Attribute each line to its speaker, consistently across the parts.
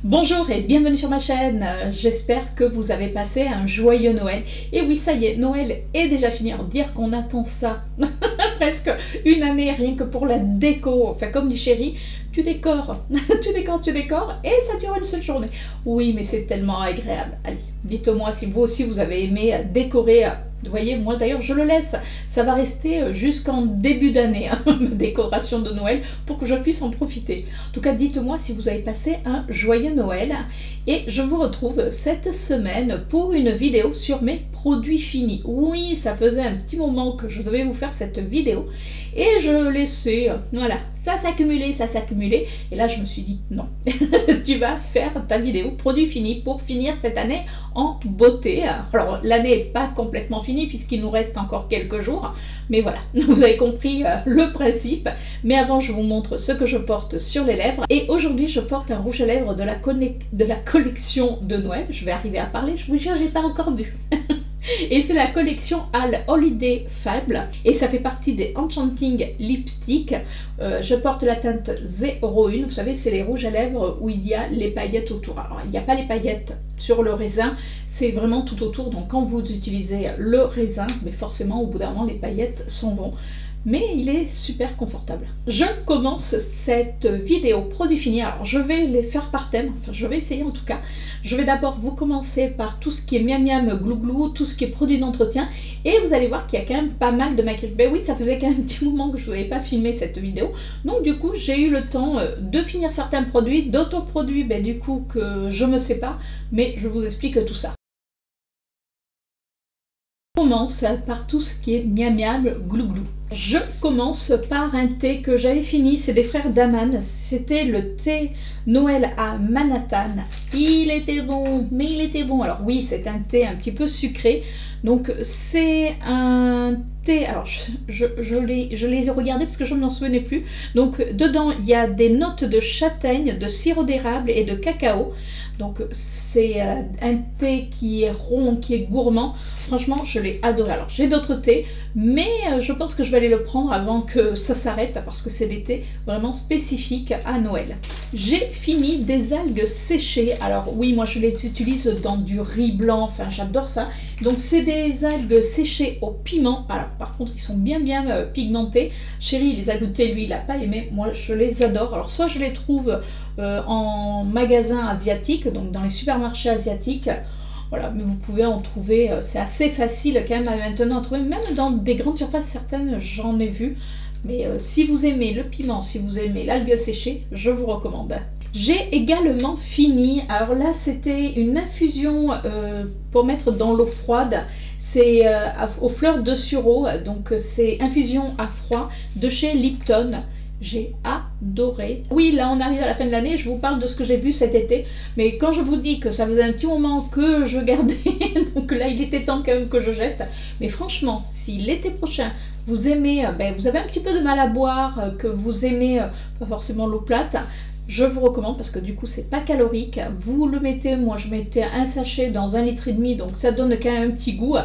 Speaker 1: Bonjour et bienvenue sur ma chaîne, j'espère que vous avez passé un joyeux Noël. Et oui, ça y est, Noël est déjà fini. Alors dire qu'on attend ça presque une année rien que pour la déco, enfin comme dit Chéri, tu décores, tu décores et ça dure une seule journée. Oui, mais c'est tellement agréable. Allez, dites-moi si vous aussi vous avez aimé décorer. Vous voyez, moi d'ailleurs je le laisse, ça va rester jusqu'en début d'année, ma décoration de Noël, pour que je puisse en profiter. En tout cas, dites-moi si vous avez passé un joyeux Noël. Et je vous retrouve cette semaine pour une vidéo sur mes produits finis. Oui, ça faisait un petit moment que je devais vous faire cette vidéo. Et je laissais, voilà, ça s'accumulait. Et là, je me suis dit, non, tu vas faire ta vidéo produits finis pour finir cette année en beauté. Alors, l'année n'est pas complètement finie puisqu'il nous reste encore quelques jours. Mais voilà, vous avez compris le principe. Mais avant, je vous montre ce que je porte sur les lèvres. Et aujourd'hui, je porte un rouge à lèvres de la collection de Noël. Je vais arriver à parler, je vous jure, j'ai pas encore bu. Et c'est la collection All Holiday Fable et ça fait partie des Enchanting Lipstick. Je porte la teinte 01, vous savez, c'est les rouges à lèvres où il y a les paillettes autour. Alors il n'y a pas les paillettes sur le raisin, c'est vraiment tout autour, donc quand vous utilisez le raisin, mais forcément au bout d'un moment les paillettes s'en vont. Mais il est super confortable. Je commence cette vidéo produits finis. Alors je vais les faire par thème, enfin je vais essayer en tout cas. Je vais d'abord vous commencer par tout ce qui est miam miam glou glou, tout ce qui est produit d'entretien. Et vous allez voir qu'il y a quand même pas mal de maquillage. Ben oui, ça faisait quand même un petit moment que je ne vous avais pas filmé cette vidéo. Donc du coup j'ai eu le temps de finir certains produits, d'autres produits ben, du coup que je ne sais pas. Mais je vous explique tout ça. Je commence par tout ce qui est miam miam glou glou. Je commence par un thé que j'avais fini, c'est des frères Daman, c'était le thé Noël à Manhattan. Il était bon, mais il était bon. Alors oui, c'est un thé un petit peu sucré, donc c'est un thé, alors je l'ai regardé parce que je ne m'en souvenais plus. Donc dedans il y a des notes de châtaigne, de sirop d'érable et de cacao. Donc c'est un thé qui est rond, qui est gourmand. Franchement, je l'ai adoré. Alors j'ai d'autres thés, mais je pense que je vais aller le prendre avant que ça s'arrête parce que c'est des thés vraiment spécifiques à Noël. J'ai fini des algues séchées. Alors oui, moi je les utilise dans du riz blanc, enfin j'adore ça. Donc c'est des algues séchées au piment. Alors par contre, ils sont bien pigmentés. Chéri, il les a goûtés, lui il n'a pas aimé. Moi je les adore. Alors soit je les trouve en magasin asiatique, donc dans les supermarchés asiatiques. Voilà, mais vous pouvez en trouver, c'est assez facile quand même à maintenant à trouver, même dans des grandes surfaces, certaines j'en ai vu. Mais si vous aimez le piment, si vous aimez l'algue séchée, je vous recommande. J'ai également fini, alors là c'était une infusion pour mettre dans l'eau froide, c'est aux fleurs de sureau, donc c'est infusion à froid de chez Lipton. J'ai adoré. Oui, là on arrive à la fin de l'année, je vous parle de ce que j'ai vu cet été, mais quand je vous dis que ça faisait un petit moment que je gardais, donc là il était temps quand même que je jette. Mais franchement, si l'été prochain vous aimez, ben, vous avez un petit peu de mal à boire, que vous aimez pas forcément l'eau plate, je vous recommande parce que du coup c'est pas calorique. Vous le mettez, moi je mettais un sachet dans 1,5 litre, donc ça donne quand même un petit goût.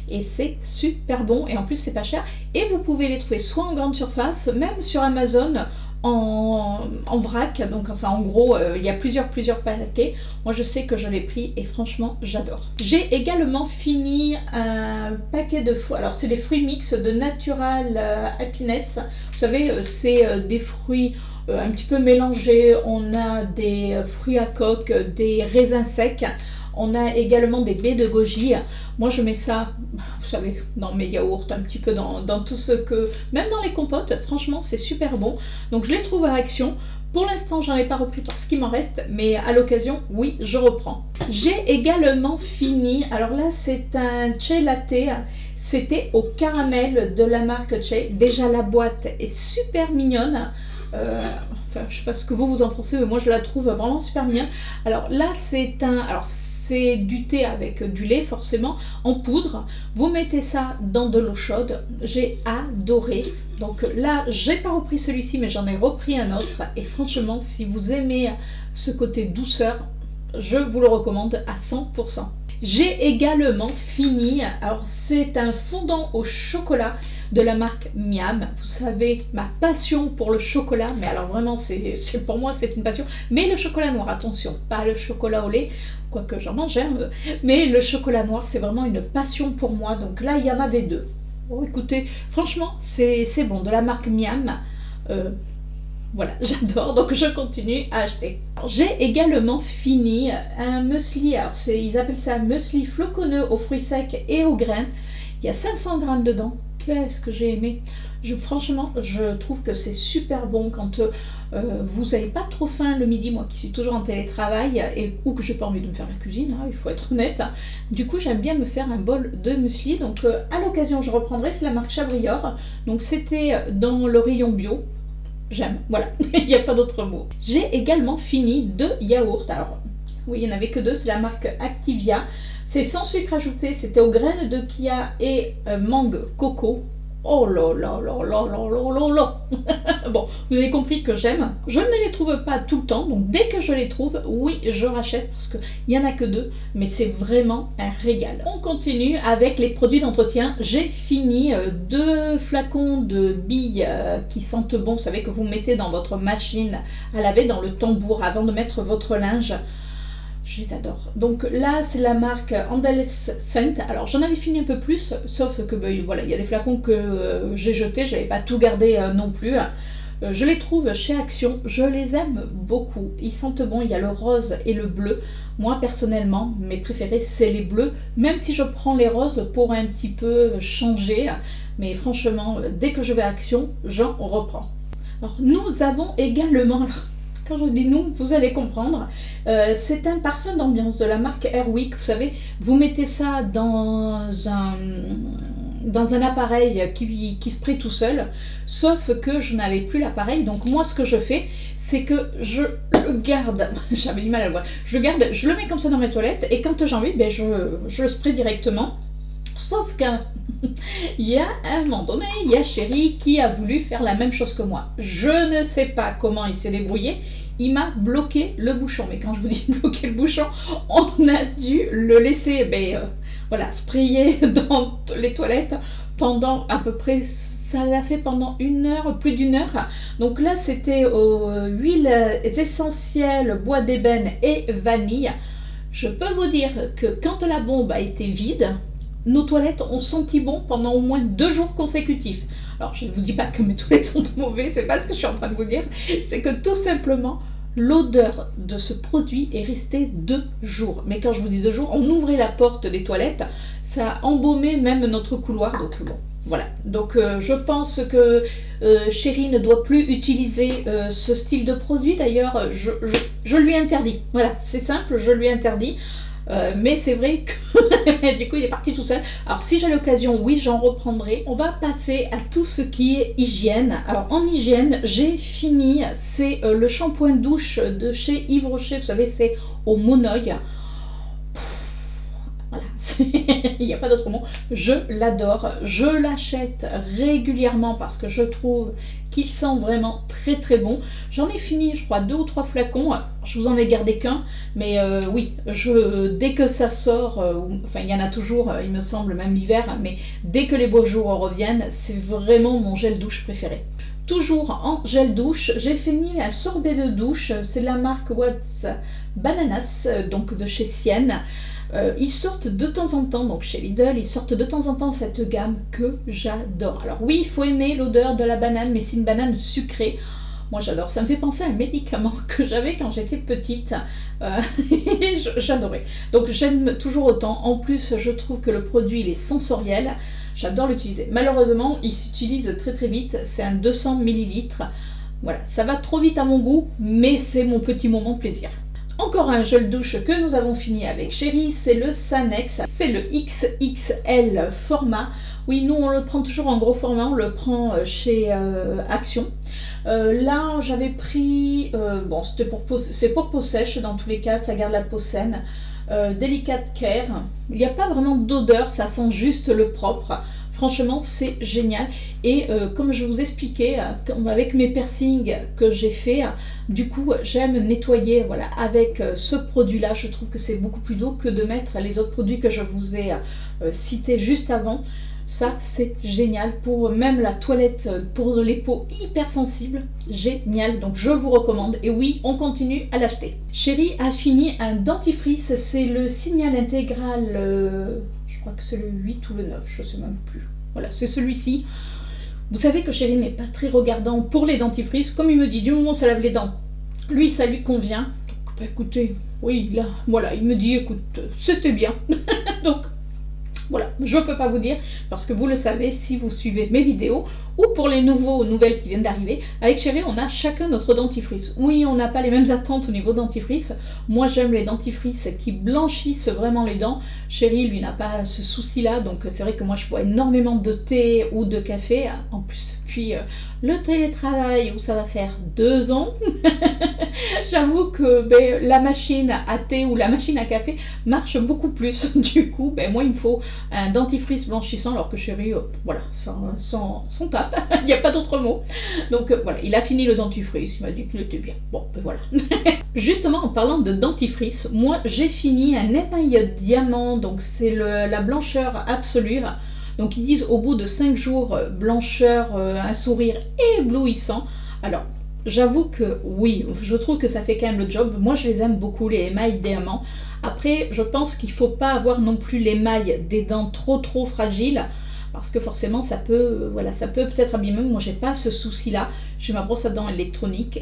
Speaker 1: Et c'est super bon et en plus c'est pas cher et vous pouvez les trouver soit en grande surface, même sur Amazon en vrac, donc enfin en gros il y a plusieurs paquets. Moi je sais que je l'ai pris et franchement j'adore. J'ai également fini un paquet de fruits, alors c'est les fruits mix de Natural Happiness. Vous savez c'est des fruits un petit peu mélangés, on a des fruits à coque, des raisins secs. On a également des baies de goji. Moi, je mets ça, vous savez, dans mes yaourts, un petit peu dans tout ce que... Même dans les compotes, franchement, c'est super bon. Donc, je les trouve à Action. Pour l'instant, j'en ai pas repris parce qu'il m'en reste. Mais à l'occasion, oui, je reprends. J'ai également fini... Alors là, c'est un chai latte. C'était au caramel de la marque Chai. Déjà, la boîte est super mignonne. Enfin, je sais pas ce que vous en pensez, mais moi je la trouve vraiment super bien. Alors là c'est du thé avec du lait forcément en poudre. Vous mettez ça dans de l'eau chaude. J'ai adoré. Donc là j'ai pas repris celui-ci, mais j'en ai repris un autre. Et franchement, si vous aimez ce côté douceur, je vous le recommande à 100%. J'ai également fini, alors c'est un fondant au chocolat. de la marque Miam. Vous savez, ma passion pour le chocolat, mais alors vraiment, pour moi, c'est une passion. Mais le chocolat noir, attention, pas le chocolat au lait, quoique j'en mange, hein, mais le chocolat noir, c'est vraiment une passion pour moi. Donc là, il y en avait deux. Bon, écoutez, franchement, c'est bon, de la marque Miam. Voilà, j'adore, donc je continue à acheter. J'ai également fini un muesli, alors ils appellent ça muesli floconneux aux fruits secs et aux graines. Il y a 500 grammes dedans. Qu'est-ce que j'ai aimé. Franchement, je trouve que c'est super bon quand vous n'avez pas trop faim le midi, moi qui suis toujours en télétravail, ou que je n'ai pas envie de me faire la cuisine, hein, il faut être honnête. Du coup, j'aime bien me faire un bol de muesli. Donc, à l'occasion, je reprendrai, c'est la marque Chabrior. Donc, c'était dans le rayon bio. J'aime, voilà, il n'y a pas d'autre mot. J'ai également fini 2 yaourts. Alors, oui, il n'y en avait que 2, c'est la marque Activia. C'est sans sucre ajouté, c'était aux graines de chia et mangue coco. Oh là là là là là là là là. Bon, vous avez compris que j'aime. Je ne les trouve pas tout le temps, donc dès que je les trouve, oui, je rachète parce qu'il n'y en a que 2, mais c'est vraiment un régal. On continue avec les produits d'entretien. J'ai fini 2 flacons de billes qui sentent bon. Vous savez que vous mettez dans votre machine à laver, dans le tambour, avant de mettre votre linge. Je les adore. Donc là, c'est la marque Andales Scent. Alors, j'en avais fini un peu plus, sauf que ben, voilà, il y a des flacons que j'ai jetés. Je n'avais pas tout gardé non plus. Je les trouve chez Action. Je les aime beaucoup. Ils sentent bon. Il y a le rose et le bleu. Moi, personnellement, mes préférés, c'est les bleus. Même si je prends les roses pour un petit peu changer. Mais franchement, dès que je vais à Action, j'en reprends. Alors, nous avons également... Quand je dis nous, vous allez comprendre. C'est un parfum d'ambiance de la marque Airwick. Vous savez, vous mettez ça dans un appareil qui se spraye tout seul. Sauf que je n'avais plus l'appareil. Donc moi, ce que je fais, c'est que je le garde. J'avais du mal à le voir. Je le garde, je le mets comme ça dans mes toilettes. Et quand j'ai envie, ben, je le spraye directement. Sauf qu'un... il y a un moment donné, il y a Chéri qui a voulu faire la même chose que moi. Je ne sais pas comment il s'est débrouillé. Il m'a bloqué le bouchon. Mais quand je vous dis bloquer le bouchon, on a dû le laisser voilà, sprayer dans les toilettes pendant à peu près... Ça l'a fait pendant 1 heure, plus d'1 heure. Donc là, c'était aux huiles essentielles, bois d'ébène et vanille. Je peux vous dire que quand la bombe a été vide, nos toilettes ont senti bon pendant au moins 2 jours consécutifs. Alors, je ne vous dis pas que mes toilettes sont mauvaises, c'est pas ce que je suis en train de vous dire. C'est que tout simplement, l'odeur de ce produit est restée 2 jours. Mais quand je vous dis 2 jours, on ouvrait la porte des toilettes, ça a embaumé même notre couloir. Donc bon, voilà. Donc je pense que Chéri ne doit plus utiliser ce style de produit. D'ailleurs, je lui interdis. Voilà, c'est simple, je lui interdis. Mais c'est vrai que du coup il est parti tout seul. Alors si j'ai l'occasion, oui, j'en reprendrai. On va passer à tout ce qui est hygiène. Alors en hygiène, j'ai fini, c'est le shampoing douche de chez Yves Rocher. Vous savez, c'est au monoeil. Voilà, il n'y a pas d'autre mot. Je l'adore, je l'achète régulièrement parce que je trouve qu'il sent vraiment très très bon. J'en ai fini, je crois, 2 ou 3 flacons. Je vous en ai gardé qu'un, mais oui, dès que ça sort, enfin il y en a toujours, il me semble, même l'hiver, mais dès que les beaux jours reviennent, c'est vraiment mon gel douche préféré. Toujours en gel douche, j'ai fini un sorbet de douche, c'est de la marque What's Bananas, donc de chez Sienne. Ils sortent de temps en temps, donc chez Lidl, ils sortent de temps en temps cette gamme que j'adore. Alors oui, il faut aimer l'odeur de la banane, mais c'est une banane sucrée. Moi j'adore, ça me fait penser à un médicament que j'avais quand j'étais petite. J'adorais. Donc j'aime toujours autant. En plus, je trouve que le produit il est sensoriel. J'adore l'utiliser. Malheureusement, il s'utilise très très vite. C'est un 200 ml. Voilà, ça va trop vite à mon goût, mais c'est mon petit moment de plaisir. Encore un gel douche que nous avons fini avec Chéri, c'est le Sanex, c'est le XXL format. Oui, nous on le prend toujours en gros format, on le prend chez Action. Là j'avais pris, bon c'est pour peau sèche dans tous les cas, ça garde la peau saine. Delicate Care, il n'y a pas vraiment d'odeur, ça sent juste le propre. Franchement, c'est génial. Et comme je vous expliquais, avec mes piercings que j'ai fait, du coup, j'aime nettoyer voilà, avec ce produit-là. Je trouve que c'est beaucoup plus doux que de mettre les autres produits que je vous ai cités juste avant. Ça, c'est génial pour même la toilette, pour les peaux hypersensibles. Génial, donc je vous recommande. Et oui, on continue à l'acheter. Chérie a fini un dentifrice, c'est le Signal Intégral, je crois que c'est le 8 ou le 9, je ne sais même plus. Voilà, c'est celui-ci. Vous savez que Chérie n'est pas très regardant pour les dentifrices. Comme il me dit, du moment où ça lave les dents, lui, ça lui convient. Donc, bah, écoutez, oui, là, voilà, il me dit, écoute, c'était bien. Donc, voilà, je ne peux pas vous dire, parce que vous le savez si vous suivez mes vidéos, ou pour les nouvelles qui viennent d'arriver, avec Chérie, on a chacun notre dentifrice. Oui, on n'a pas les mêmes attentes au niveau dentifrice. Moi, j'aime les dentifrices qui blanchissent vraiment les dents. Chérie, lui, n'a pas ce souci-là, donc c'est vrai que moi, je bois énormément de thé ou de café. En plus, depuis le télétravail, où ça va faire 2 ans, j'avoue que la machine à thé ou la machine à café marche beaucoup plus. Du coup, moi, il me faut un dentifrice blanchissant, alors que Chérie, voilà, sans tape, il n'y a pas d'autre mot. Donc voilà, il a fini le dentifrice, il m'a dit qu'il était bien. Bon, voilà. Justement, en parlant de dentifrice, moi, j'ai fini un émail diamant, donc c'est la blancheur absolue. Donc ils disent au bout de 5 jours, blancheur, un sourire éblouissant. Alors, j'avoue que oui, je trouve que ça fait quand même le job. Moi, je les aime beaucoup, les émails diamants. Après, je pense qu'il ne faut pas avoir non plus l'émail des dents trop fragiles, parce que forcément, ça peut peut-être abîmer. Moi, j'ai pas ce souci-là. J'ai ma brosse à dents électrique,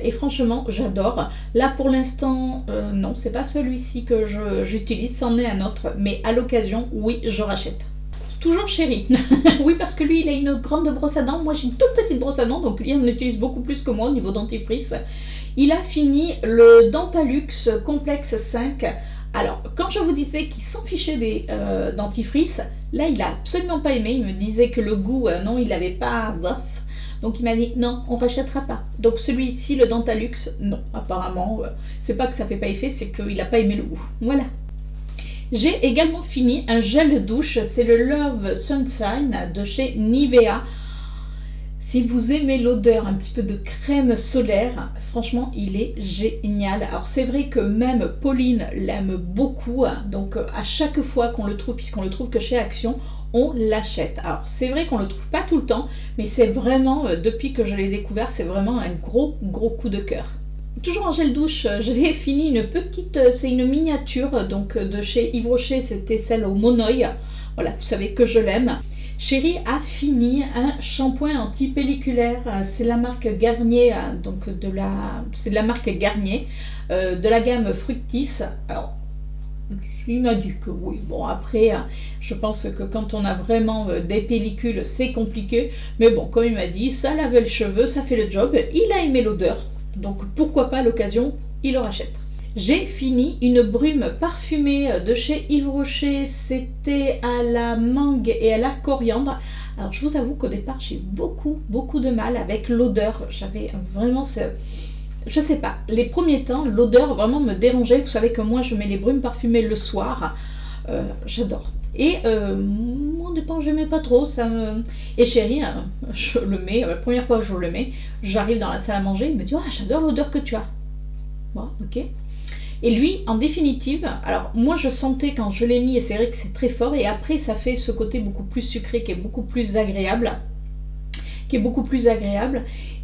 Speaker 1: et franchement, j'adore. Là, pour l'instant, non, c'est pas celui-ci que j'utilise, c'en est un autre. Mais à l'occasion, oui, je rachète. Toujours Chérie. Oui, parce que lui, il a une grande brosse à dents. Moi, j'ai une toute petite brosse à dents, donc lui, on utilise beaucoup plus que moi au niveau dentifrice. Il a fini le Dentalux Complexe 5. Alors, quand je vous disais qu'il s'en fichait des dentifrices, là, il a absolument pas aimé. Il me disait que le goût, non, il n'avait pas bof. Donc, il m'a dit, non, on rachètera pas. Donc, celui-ci, le Dentalux, non, apparemment, c'est pas que ça fait pas effet, c'est qu'il n'a pas aimé le goût. Voilà. J'ai également fini un gel douche, c'est le Love Sunshine de chez Nivea. Si vous aimez l'odeur un petit peu de crème solaire, franchement, il est génial. Alors, c'est vrai que même Pauline l'aime beaucoup, donc à chaque fois qu'on le trouve, puisqu'on le trouve que chez Action, on l'achète. Alors, c'est vrai qu'on ne le trouve pas tout le temps, mais c'est vraiment, depuis que je l'ai découvert, c'est vraiment un gros coup de cœur. Toujours en gel douche, j'ai fini une petite, c'est une miniature donc de chez Yves Rocher, c'était celle au Monoï. Voilà, vous savez que je l'aime. Chérie a fini un shampoing anti-pelliculaire, c'est la marque Garnier, donc c'est de la marque Garnier, de la gamme Fructis. Alors, il m'a dit que oui, bon après, je pense que quand on a vraiment des pellicules, c'est compliqué, mais bon, comme il m'a dit, ça lavait le cheveu, ça fait le job, il a aimé l'odeur, donc pourquoi pas à l'occasion, il le rachète. J'ai fini une brume parfumée de chez Yves Rocher, c'était à la mangue et à la coriandre. Alors je vous avoue qu'au départ j'ai beaucoup de mal avec l'odeur, j'avais vraiment je sais pas, les premiers temps l'odeur vraiment me dérangeait. Vous savez que moi je mets les brumes parfumées le soir, j'adore. Et au départ j'aimais pas trop, et Chérie, je le mets, la première fois que je le mets, j'arrive dans la salle à manger, il me dit « Ah, j'adore l'odeur que tu as ». Bon, ok. Et lui, en définitive, alors moi je sentais quand je l'ai mis, et c'est vrai que c'est très fort, et après ça fait ce côté beaucoup plus sucré qui est beaucoup plus agréable.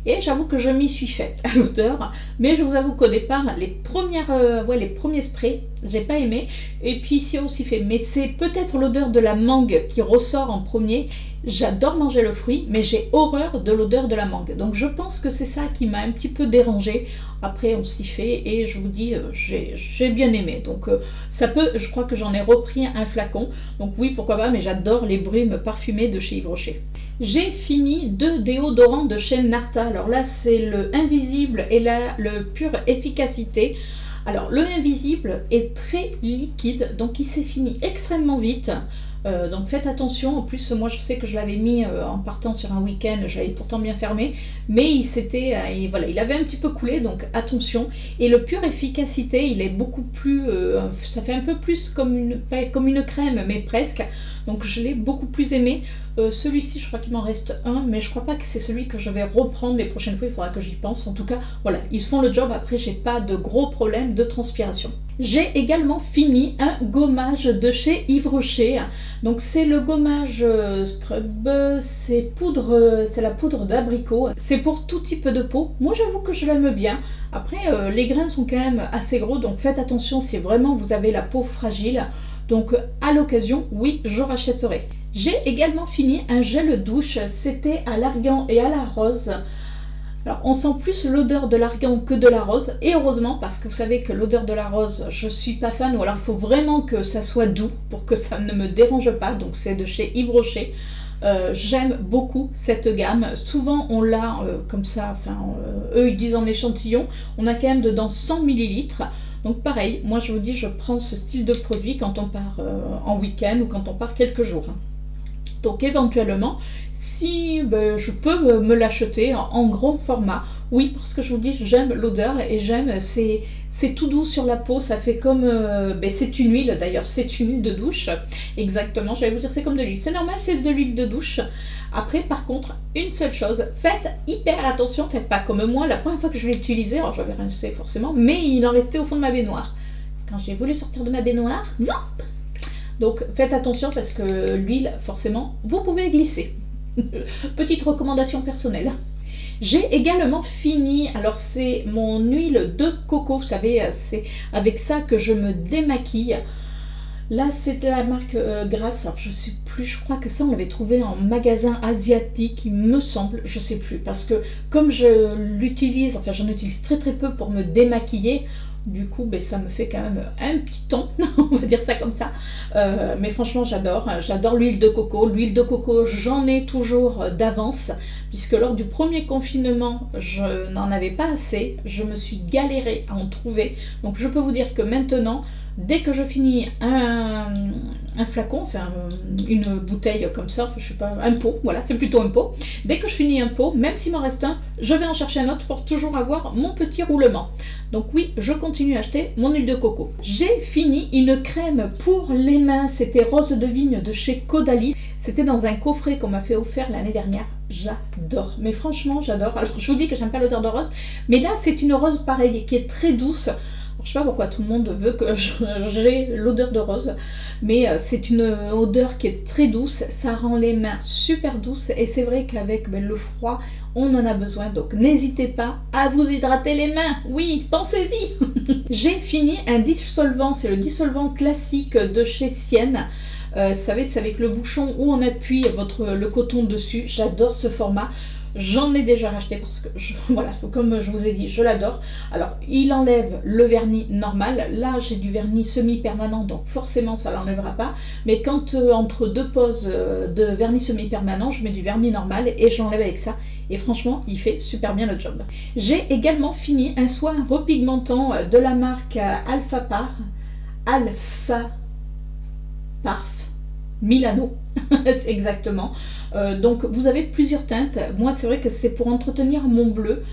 Speaker 1: Et j'avoue que je m'y suis faite à l'odeur, mais je vous avoue qu'au départ, les premiers sprays, j'ai pas aimé, et puis c'est aussi fait, mais c'est peut-être l'odeur de la mangue qui ressort en premier. J'adore manger le fruit, mais j'ai horreur de l'odeur de la mangue, donc je pense que c'est ça qui m'a un petit peu dérangée. Après on s'y fait, et je vous dis, j'ai bien aimé, donc ça peut, je crois que j'en ai repris un flacon, donc oui, pourquoi pas, mais j'adore les brumes parfumées de chez Yves Rocher. J'ai fini 2 déodorants de chez Narta. Alors là, c'est le Invisible et le Pure Efficacité. Alors, le Invisible est très liquide, donc il s'est fini extrêmement vite. Donc faites attention. En plus, moi, je sais que je l'avais mis en partant sur un week-end. Je l'avais pourtant bien fermé. Mais il avait un petit peu coulé, donc attention. Et le Pure Efficacité, il est beaucoup plus... ça fait un peu plus comme une crème, mais presque. Donc je l'ai beaucoup plus aimé. Celui-ci, je crois qu'il m'en reste un, mais je crois pas que c'est celui que je vais reprendre les prochaines fois. Il faudra que j'y pense. En tout cas, voilà, ils font le job. Après, j'ai pas de gros problèmes de transpiration. J'ai également fini un gommage de chez Yves Rocher. Donc c'est le gommage scrub, c'est la poudre d'abricot. C'est pour tout type de peau. Moi j'avoue que je l'aime bien. Après les grains sont quand même assez gros, donc faites attention si vraiment vous avez la peau fragile. Donc à l'occasion, oui, je rachèterai. J'ai également fini un gel douche, c'était à l'argan et à la rose. Alors on sent plus l'odeur de l'argan que de la rose, et heureusement parce que vous savez que l'odeur de la rose, je suis pas fan, ou alors il faut vraiment que ça soit doux pour que ça ne me dérange pas, donc c'est de chez Yves Rocher. J'aime beaucoup cette gamme, souvent on l'a comme ça, enfin eux ils disent en échantillon, on a quand même dedans 100 ml. Donc pareil, moi je vous dis je prends ce style de produit quand on part en week-end ou quand on part quelques jours. Donc éventuellement, si je peux me l'acheter en gros format, oui, parce que je vous dis, j'aime l'odeur et j'aime, c'est tout doux sur la peau, ça fait comme, c'est une huile d'ailleurs, c'est une huile de douche, exactement, j'allais vous dire c'est comme de l'huile, c'est normal, c'est de l'huile de douche. Après par contre, une seule chose, faites hyper attention, faites pas comme moi, la première fois que je l'ai utilisé, alors j'avais rincé forcément, mais il en restait au fond de ma baignoire. Quand j'ai voulu sortir de ma baignoire, zop! Donc faites attention parce que l'huile, forcément, vous pouvez glisser. Petite recommandation personnelle. J'ai également fini, alors c'est mon huile de coco, vous savez, c'est avec ça que je me démaquille. Là, c'est la marque Grasse, alors je sais plus, je crois que ça, on l'avait trouvé en magasin asiatique, il me semble, je sais plus, parce que comme je l'utilise, enfin j'en utilise très très peu pour me démaquiller, du coup ça me fait quand même un petit temps, on va dire ça comme ça, mais franchement j'adore l'huile de coco. L'huile de coco, j'en ai toujours d'avance, puisque lors du premier confinement je n'en avais pas assez, je me suis galérée à en trouver, donc je peux vous dire que maintenant, dès que je finis un flacon, enfin une bouteille comme ça, enfin, je sais pas, un pot, voilà, c'est plutôt un pot. Dès que je finis un pot, même s'il m'en reste un, je vais en chercher un autre pour toujours avoir mon petit roulement. Donc oui, je continue à acheter mon huile de coco. J'ai fini une crème pour les mains, c'était rose de vigne de chez Caudalie. C'était dans un coffret qu'on m'a fait offert l'année dernière. J'adore, mais franchement j'adore. Alors je vous dis que j'aime pas l'odeur de rose, mais là c'est une rose pareille qui est très douce. Je sais pas pourquoi tout le monde veut que j'ai l'odeur de rose, mais c'est une odeur qui est très douce, ça rend les mains super douces, et c'est vrai qu'avec le froid, on en a besoin, donc n'hésitez pas à vous hydrater les mains, oui, pensez-y. J'ai fini un dissolvant, c'est le dissolvant classique de chez Sienne. Vous savez, c'est avec le bouchon où on appuie le coton dessus, j'adore ce format. J'en ai déjà racheté parce que, voilà, comme je vous ai dit, je l'adore. Alors, il enlève le vernis normal. Là, j'ai du vernis semi-permanent, donc forcément, ça ne l'enlèvera pas. Mais quand entre deux poses de vernis semi-permanent, je mets du vernis normal et je l'enlève avec ça. Et franchement, il fait super bien le job. J'ai également fini un soin repigmentant de la marque Alpha Parf Milano, c'est exactement. Donc vous avez plusieurs teintes. Moi c'est vrai que c'est pour entretenir mon bleu.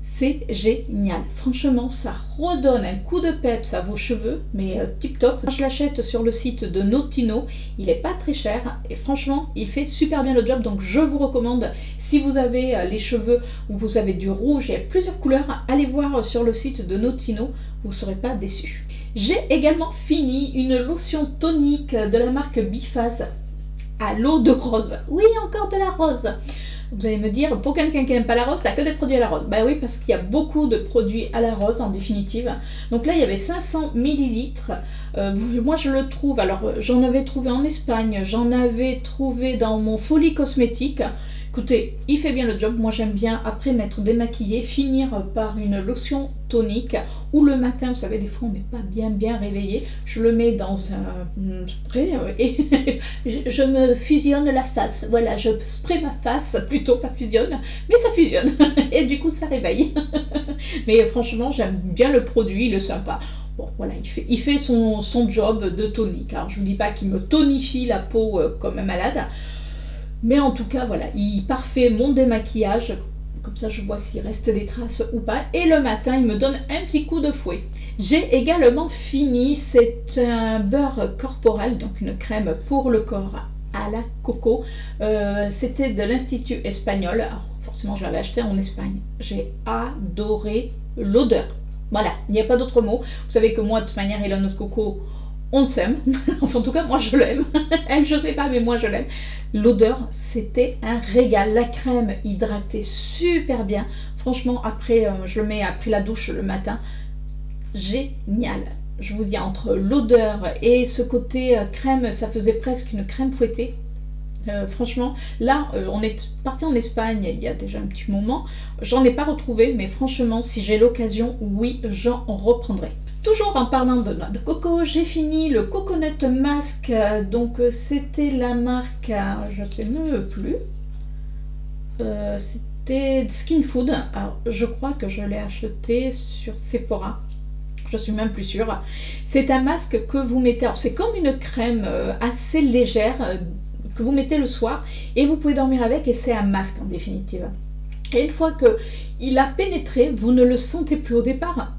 Speaker 1: C'est génial. Franchement, ça redonne un coup de peps à vos cheveux, mais tip top. Je l'achète sur le site de Notino. Il n'est pas très cher et franchement, il fait super bien le job. Donc je vous recommande, si vous avez les cheveux ou vous avez du rouge, il y a plusieurs couleurs, allez voir sur le site de Notino. Vous ne serez pas déçus. J'ai également fini une lotion tonique de la marque Biphase à l'eau de rose. Oui, encore de la rose. Vous allez me dire, pour quelqu'un qui n'aime pas la rose, t'as que des produits à la rose. Bah oui, parce qu'il y a beaucoup de produits à la rose en définitive. Donc là, il y avait 500 ml. Moi, je le trouve, alors j'en avais trouvé en Espagne, j'en avais trouvé dans mon Folie Cosmétique. Écoutez, il fait bien le job. Moi, j'aime bien, après m'être démaquillée, finir par une lotion tonique. Ou le matin, vous savez, des fois, on n'est pas bien réveillé. Je le mets dans un spray et je me fusionne la face. Voilà, je spray ma face, plutôt pas fusionne, mais ça fusionne. Et du coup, ça réveille. Mais franchement, j'aime bien le produit, il est sympa. Bon, voilà, il fait son job de tonique. Alors, je ne vous dis pas qu'il me tonifie la peau comme un malade. Mais en tout cas, voilà, il parfait mon démaquillage. Comme ça, je vois s'il reste des traces ou pas. Et le matin, il me donne un petit coup de fouet. J'ai également fini, c'est un beurre corporel, donc une crème pour le corps à la coco. C'était de l'Institut espagnol. Alors, forcément, je l'avais acheté en Espagne. J'ai adoré l'odeur. Voilà, il n'y a pas d'autre mot. Vous savez que moi, de toute manière, et la noix de coco, on s'aime. Enfin, en tout cas, moi, je l'aime. Elle, je sais pas, mais moi, je l'aime. L'odeur, c'était un régal. La crème hydratait super bien. Franchement, après, je le mets après la douche le matin. Génial. Je vous dis, entre l'odeur et ce côté crème, ça faisait presque une crème fouettée. Franchement, là, on est parti en Espagne il y a déjà un petit moment. J'en ai pas retrouvé, mais franchement, si j'ai l'occasion, oui, j'en reprendrai. Toujours en parlant de noix de coco, j'ai fini le Coconut Mask. Donc, c'était la marque, je ne sais même plus. C'était Skin Food. Alors, je crois que je l'ai acheté sur Sephora. Je suis même plus sûre. C'est un masque que vous mettez. Alors, c'est comme une crème assez légère que vous mettez le soir et vous pouvez dormir avec, et c'est un masque en définitive. Et une fois qu'il a pénétré, vous ne le sentez plus. Au départ,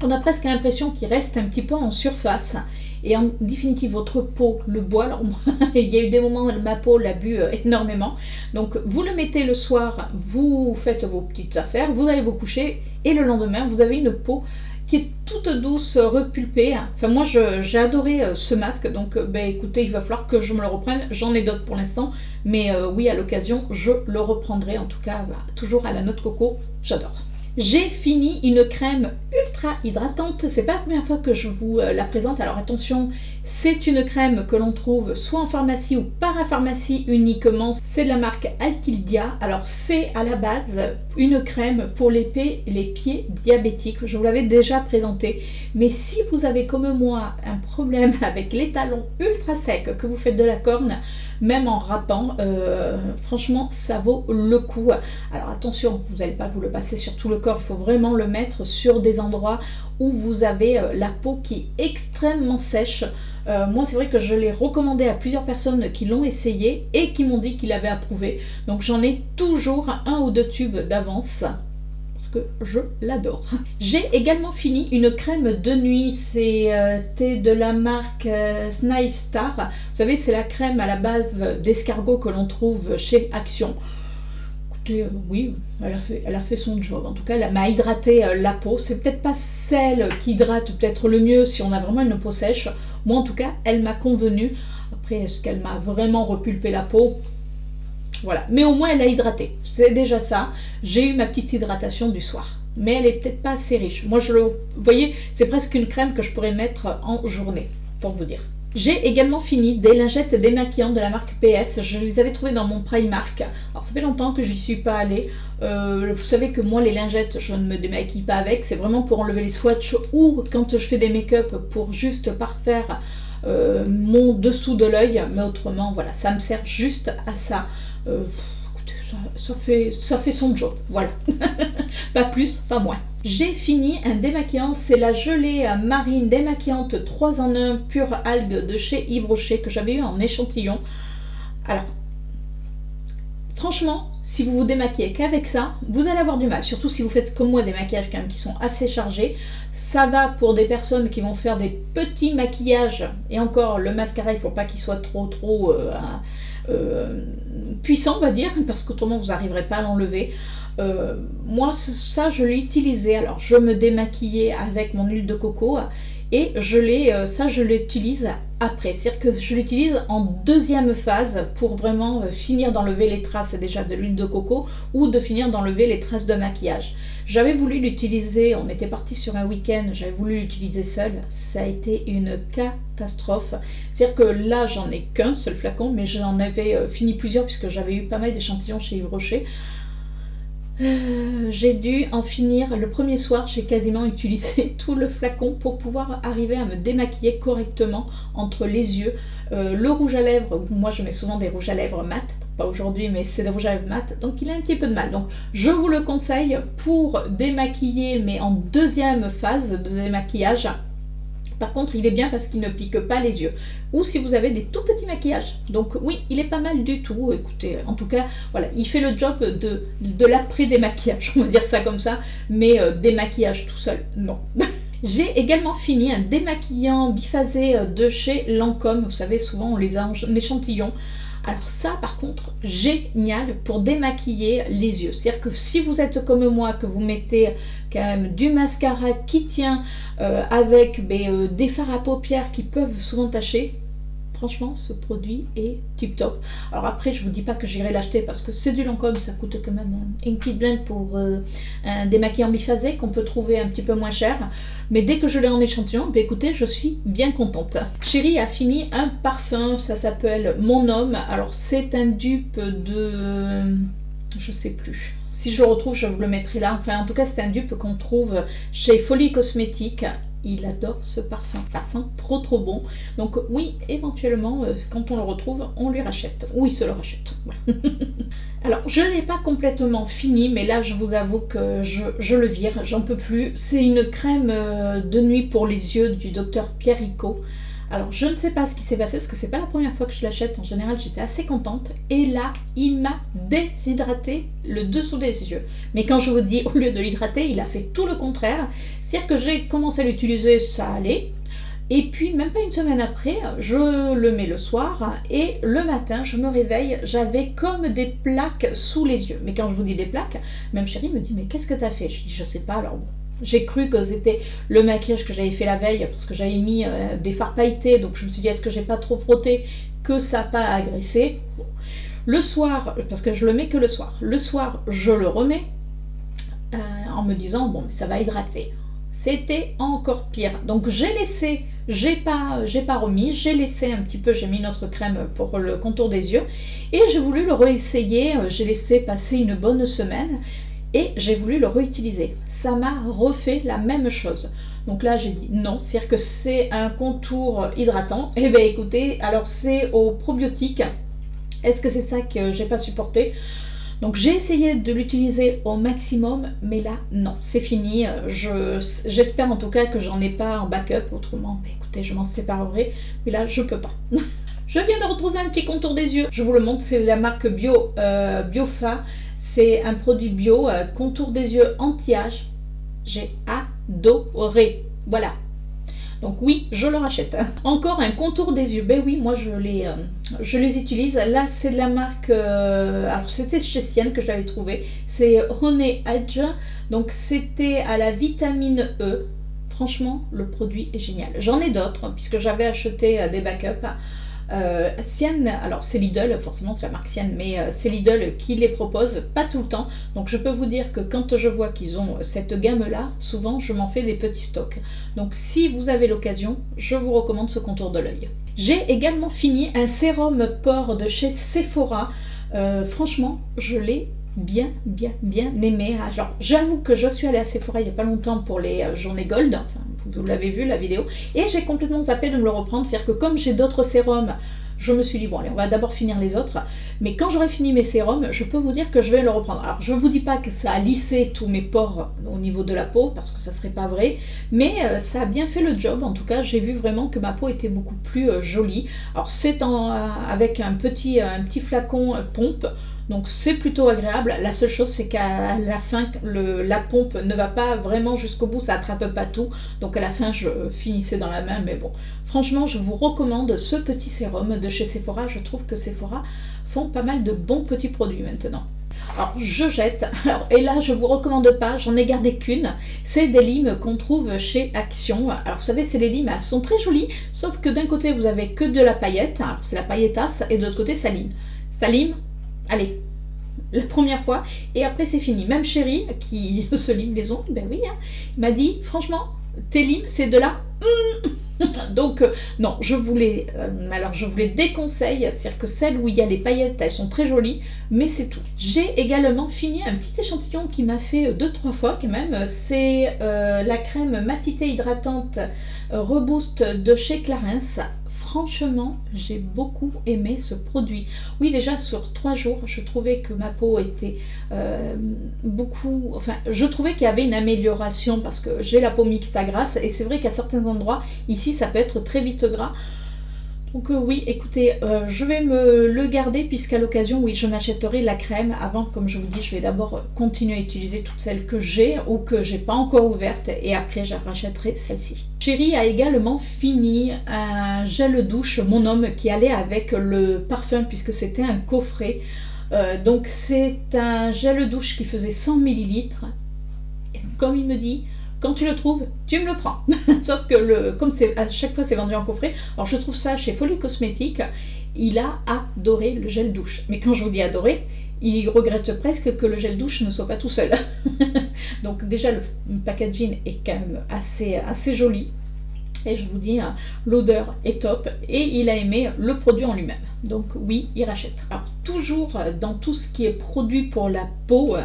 Speaker 1: on a presque l'impression qu'il reste un petit peu en surface, et en définitive votre peau le boit. Alors moi, il y a eu des moments où ma peau l'a bu énormément. Donc vous le mettez le soir, vous faites vos petites affaires, vous allez vous coucher, et le lendemain vous avez une peau qui est toute douce, repulpée. Enfin, moi, j'ai adoré ce masque. Donc, écoutez, il va falloir que je me le reprenne. J'en ai d'autres pour l'instant. Mais oui, à l'occasion, je le reprendrai. En tout cas, toujours à la noix de coco. J'adore. J'ai fini une crème ultra hydratante. C'est pas la première fois que je vous la présente. Alors attention, c'est une crème que l'on trouve soit en pharmacie ou parapharmacie uniquement. C'est de la marque Alkyldia. Alors c'est à la base une crème pour les pieds diabétiques. Je vous l'avais déjà présenté. Mais si vous avez comme moi un problème avec les talons ultra secs, que vous faites de la corne, même en râpant, franchement ça vaut le coup. Alors attention, vous n'allez pas vous le passer sur tout le corps, il faut vraiment le mettre sur des endroits où vous avez la peau qui est extrêmement sèche. Moi c'est vrai que je l'ai recommandé à plusieurs personnes qui l'ont essayé et qui m'ont dit qu'ils l'avaient approuvé. Donc j'en ai toujours 1 ou 2 tubes d'avance, parce que je l'adore. J'ai également fini une crème de nuit. C'était de la marque Smile Star. Vous savez, c'est la crème à la base d'escargot que l'on trouve chez Action. Écoutez, oui, elle a fait son job. En tout cas, elle m'a hydraté la peau. C'est peut-être pas celle qui hydrate peut-être le mieux si on a vraiment une peau sèche. Moi, en tout cas, elle m'a convenu. Après, est-ce qu'elle m'a vraiment repulpé la peau ? Voilà, mais au moins elle a hydraté, c'est déjà ça. J'ai eu ma petite hydratation du soir, mais elle est peut-être pas assez riche. Moi, vous voyez, c'est presque une crème que je pourrais mettre en journée, pour vous dire. J'ai également fini des lingettes démaquillantes de la marque PS. Je les avais trouvées dans mon Primark. Alors ça fait longtemps que j'y suis pas allée. Vous savez que moi les lingettes, je ne me démaquille pas avec. C'est vraiment pour enlever les swatchs ou quand je fais des make-up pour juste parfaire mon dessous de l'œil. Mais autrement, voilà, ça me sert juste à ça. Écoutez, ça fait son job, voilà. Pas plus, pas moins. J'ai fini un démaquillant, c'est la gelée marine démaquillante 3 en 1 pure algue de chez Yves Rocher que j'avais eu en échantillon. Alors, franchement, si vous vous démaquillez qu'avec ça, vous allez avoir du mal. Surtout si vous faites comme moi des maquillages quand même qui sont assez chargés. Ça va pour des personnes qui vont faire des petits maquillages. Et encore, le mascara, il ne faut pas qu'il soit trop puissant, on va dire, parce qu'autrement vous n'arriverez pas à l'enlever. Moi, ça, je l'ai utilisé. Alors, je me démaquillais avec mon huile de coco et ça, je l'utilise après. C'est-à-dire que je l'utilise en deuxième phase pour vraiment finir d'enlever les traces déjà de l'huile de coco ou de finir d'enlever les traces de maquillage. J'avais voulu l'utiliser, on était parti sur un week-end, j'avais voulu l'utiliser seule. Ça a été une catastrophe. C'est-à-dire que là, j'en ai qu'un seul flacon, mais j'en avais fini plusieurs puisque j'avais eu pas mal d'échantillons chez Yves Rocher. J'ai dû en finir le premier soir. J'ai quasiment utilisé tout le flacon pour pouvoir arriver à me démaquiller correctement entre les yeux. Le rouge à lèvres, moi je mets souvent des rouges à lèvres mat, pas aujourd'hui, mais c'est des rouges à lèvres mat, donc il a un petit peu de mal. Donc je vous le conseille pour démaquiller, mais en deuxième phase de démaquillage. Par contre, il est bien parce qu'il ne pique pas les yeux. Ou si vous avez des tout petits maquillages. Donc oui, il est pas mal du tout. Écoutez, en tout cas, voilà, il fait le job de l'après-démaquillage, on va dire ça comme ça. Mais démaquillage tout seul, non. J'ai également fini un démaquillant biphasé de chez Lancôme. Vous savez, souvent on les a en échantillon. Alors ça, par contre, génial pour démaquiller les yeux. C'est-à-dire que si vous êtes comme moi, que vous mettez quand même du mascara qui tient avec des fards à paupières qui peuvent souvent tacher, franchement, ce produit est tip top. Alors après, je vous dis pas que j'irai l'acheter parce que c'est du Lancôme, ça coûte quand même une petite blinde pour un démaquillant biphasé qu'on peut trouver un petit peu moins cher. Mais dès que je l'ai en échantillon, bah écoutez, je suis bien contente. Chérie a fini un parfum, ça s'appelle Mon Homme. Alors c'est un dupe de... je sais plus. Si je le retrouve, je vous le mettrai là. Enfin, en tout cas, c'est un dupe qu'on trouve chez Folie Cosmétique. Il adore ce parfum, ça sent trop trop bon. Donc oui, éventuellement, quand on le retrouve, on lui rachète. Ou il se le rachète. Voilà. Alors, je ne l'ai pas complètement fini, mais là, je vous avoue que je le vire, j'en peux plus. C'est une crème de nuit pour les yeux du docteur Pierre Rico. Alors, je ne sais pas ce qui s'est passé, parce que c'est pas la première fois que je l'achète. En général, j'étais assez contente. Et là, il m'a déshydraté le dessous des yeux. Mais quand je vous dis, au lieu de l'hydrater, il a fait tout le contraire. C'est-à-dire que j'ai commencé à l'utiliser, ça allait. Et puis, même pas une semaine après, je le mets le soir. Et le matin, je me réveille, j'avais comme des plaques sous les yeux. Mais quand je vous dis des plaques, même chérie me dit, mais qu'est-ce que t'as fait? Je dis, je sais pas, alors bon. J'ai cru que c'était le maquillage que j'avais fait la veille parce que j'avais mis des fards pailletés, donc je me suis dit est-ce que j'ai pas trop frotté, que ça n'a pas agressé. Bon. Le soir, parce que je le mets que le soir je le remets en me disant bon mais ça va hydrater. C'était encore pire, donc j'ai laissé, j'ai pas remis, j'ai laissé un petit peu, j'ai mis une autre crème pour le contour des yeux et j'ai voulu le réessayer, j'ai laissé passer une bonne semaine. Et j'ai voulu le réutiliser. Ça m'a refait la même chose. Donc là, j'ai dit non, c'est-à-dire que c'est un contour hydratant. Eh bien écoutez, alors c'est au probiotique. Est-ce que c'est ça que j'ai pas supporté? Donc j'ai essayé de l'utiliser au maximum, mais là, non, c'est fini. J'espère en tout cas que j'en ai pas en backup. Autrement, bah, écoutez, je m'en séparerai. Mais là, je peux pas. Je viens de retrouver un petit contour des yeux. Je vous le montre, c'est la marque Biofa. C'est un produit bio, contour des yeux anti-âge. J'ai adoré. Voilà. Donc oui, je le rachète. Encore un contour des yeux. Ben oui, moi je les utilise. Là, c'est de la marque... alors c'était chez Sienne que je l'avais trouvé. C'est Honey Edge. Donc c'était à la vitamine E. Franchement, le produit est génial. J'en ai d'autres, puisque j'avais acheté des backups. Sienne, alors c'est Lidl, forcément c'est la marque Sienne, mais c'est Lidl qui les propose, pas tout le temps. Donc je peux vous dire que quand je vois qu'ils ont cette gamme-là, souvent je m'en fais des petits stocks. Donc si vous avez l'occasion, je vous recommande ce contour de l'œil. J'ai également fini un sérum pore de chez Sephora. Franchement, je l'ai bien aimé. Genre, j'avoue que je suis allée à Sephora il n'y a pas longtemps pour les journées Gold, enfin vous l'avez vu la vidéo, et j'ai complètement zappé de me le reprendre. C'est-à-dire que comme j'ai d'autres sérums, je me suis dit bon allez, on va d'abord finir les autres, mais quand j'aurai fini mes sérums, je peux vous dire que je vais le reprendre. Alors je ne vous dis pas que ça a lissé tous mes pores au niveau de la peau, parce que ça serait pas vrai, mais ça a bien fait le job. En tout cas, j'ai vu vraiment que ma peau était beaucoup plus jolie. Alors c'est avec un petit flacon pompe, donc c'est plutôt agréable. La seule chose, c'est qu'à la fin, la pompe ne va pas vraiment jusqu'au bout, ça attrape pas tout. Donc à la fin, je finissais dans la main, mais bon. Franchement, je vous recommande ce petit sérum de chez Sephora. Je trouve que Sephora font pas mal de bons petits produits maintenant. Alors je jette, et là je vous recommande pas, j'en ai gardé qu'une, c'est des limes qu'on trouve chez Action. Alors vous savez, c'est les limes, elles sont très jolies, sauf que d'un côté vous avez que de la paillette, alors c'est la paillettasse, et de l'autre côté ça lime. Ça lime, allez, la première fois, et après c'est fini. Même Chéri, qui se lime les ongles, ben oui, hein, il m'a dit, franchement, tes limes c'est de la... Donc non, je vous les déconseille, c'est-à-dire que celles où il y a les paillettes, elles sont très jolies, mais c'est tout. J'ai également fini un petit échantillon qui m'a fait 2-3 fois quand même, c'est la crème matité hydratante Reboost de chez Clarins. Franchement, j'ai beaucoup aimé ce produit. Oui, déjà sur 3 jours, je trouvais que ma peau était je trouvais qu'il y avait une amélioration parce que j'ai la peau mixte à grasse et c'est vrai qu'à certains endroits, ici, ça peut être très vite gras. Donc oui, écoutez, je vais me le garder puisqu'à l'occasion, oui, je m'achèterai la crème. Avant, comme je vous dis, je vais d'abord continuer à utiliser toutes celles que j'ai ou que j'ai pas encore ouvertes et après, je rachèterai celle-ci. Chérie a également fini un gel douche, mon homme, qui allait avec le parfum puisque c'était un coffret. Donc c'est un gel douche qui faisait 100 ml. Et comme il me dit, quand tu le trouves, tu me le prends. Sauf que comme à chaque fois c'est vendu en coffret, alors je trouve ça chez Folie Cosmétique, il a adoré le gel douche. Mais quand je vous dis adoré, il regrette presque que le gel douche ne soit pas tout seul. Donc déjà le packaging est quand même assez joli. Et je vous dis, l'odeur est top et il a aimé le produit en lui-même. Donc oui, il rachète. Alors toujours dans tout ce qui est produit pour la peau,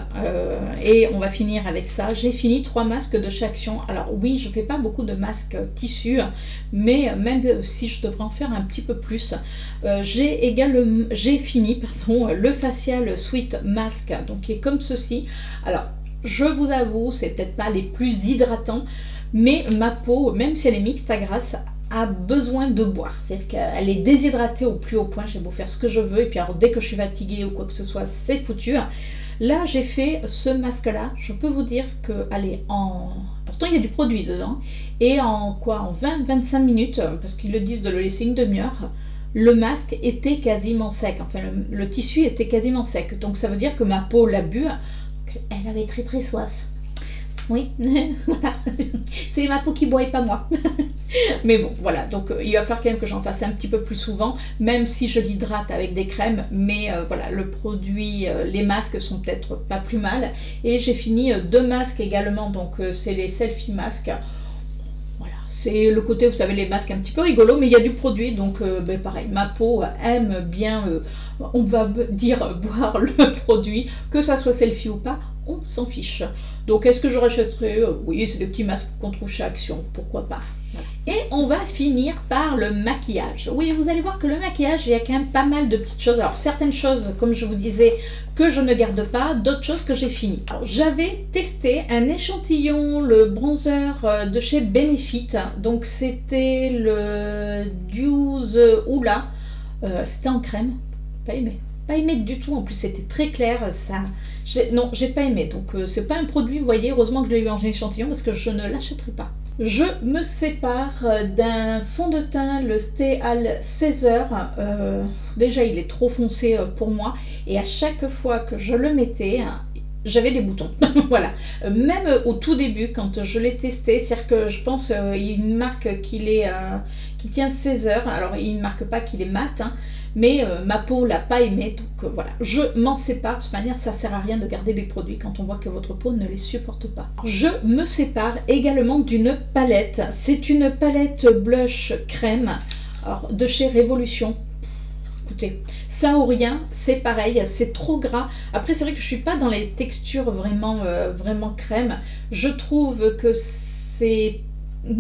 Speaker 1: et on va finir avec ça, j'ai fini 3 masques de chez Action. Alors oui, je ne fais pas beaucoup de masques tissus, mais même si je devrais en faire un petit peu plus, j'ai fini le facial sweet mask, donc qui est comme ceci. Alors je vous avoue, c'est peut-être pas les plus hydratants, mais ma peau, même si elle est mixte à grasse, a besoin de boire. C'est-à-dire qu'elle est déshydratée au plus haut point, j'ai beau faire ce que je veux, et puis alors dès que je suis fatiguée ou quoi que ce soit, c'est foutu. Là, j'ai fait ce masque-là, je peux vous dire que, allez, pourtant il y a du produit dedans, et en 20-25 minutes, parce qu'ils le disent de le laisser une demi-heure, le masque était quasiment sec, enfin le tissu était quasiment sec. Donc ça veut dire que ma peau l'a bu, elle avait très très soif. Oui, voilà, c'est ma peau qui boit et pas moi. Mais bon, voilà, donc il va falloir quand même que j'en fasse un petit peu plus souvent, même si je l'hydrate avec des crèmes, mais voilà, le produit, les masques sont peut-être pas plus mal. Et j'ai fini 2 masques également, donc c'est les selfie masques. Voilà, c'est le côté, vous savez, les masques un petit peu rigolo, mais il y a du produit, donc ben, pareil, ma peau aime bien, on va dire, boire le produit, que ça soit selfie ou pas, on s'en fiche. Donc est-ce que je rachèterai? Oui, c'est des petits masques qu'on trouve chez Action, pourquoi pas. Voilà. Et on va finir par le maquillage. Oui, vous allez voir que le maquillage, il y a quand même pas mal de petites choses. Alors certaines choses, comme je vous disais, que je ne garde pas, d'autres choses que j'ai fini. Alors j'avais testé un échantillon, le bronzer de chez Benefit. Donc c'était le Dews Hoola. C'était en crème, pas aimé. Pas aimé du tout, en plus c'était très clair, non, j'ai pas aimé, donc c'est pas un produit, vous voyez, heureusement que je l'ai eu en échantillon parce que je ne l'achèterai pas. Je me sépare d'un fond de teint, le Stay Al 16 heures, déjà il est trop foncé pour moi, et à chaque fois que je le mettais, j'avais des boutons. Voilà, même au tout début quand je l'ai testé, c'est-à-dire que je pense il marque qu'il tient 16 heures, alors il ne marque pas qu'il est mat, hein, mais ma peau l'a pas aimé, donc voilà, je m'en sépare. De toute manière, ça sert à rien de garder des produits quand on voit que votre peau ne les supporte pas. Je me sépare également d'une palette, c'est une palette blush crème, alors, de chez Révolution. Écoutez, ça ou rien, c'est pareil, c'est trop gras. Après, c'est vrai que je suis pas dans les textures vraiment crème. Je trouve que c'est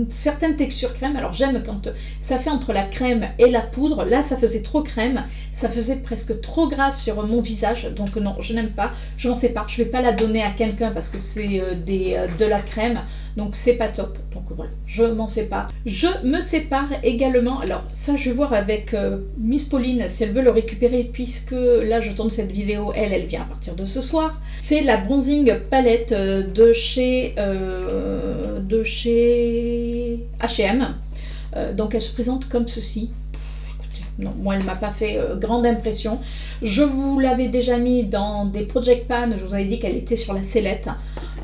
Speaker 1: certaines textures crème, alors j'aime quand ça fait entre la crème et la poudre. Là ça faisait trop crème, ça faisait presque trop gras sur mon visage, donc non, je n'aime pas, je m'en sépare. Je vais pas la donner à quelqu'un parce que c'est de la crème, donc c'est pas top, donc voilà, je m'en sépare. Je me sépare également, alors ça je vais voir avec Miss Pauline si elle veut le récupérer, puisque là je tourne cette vidéo, elle vient à partir de ce soir. C'est la bronzing palette de chez H&M, donc elle se présente comme ceci. Écoutez, non, moi elle m'a pas fait grande impression. Je vous l'avais déjà mis dans des Project Pan, je vous avais dit qu'elle était sur la sellette.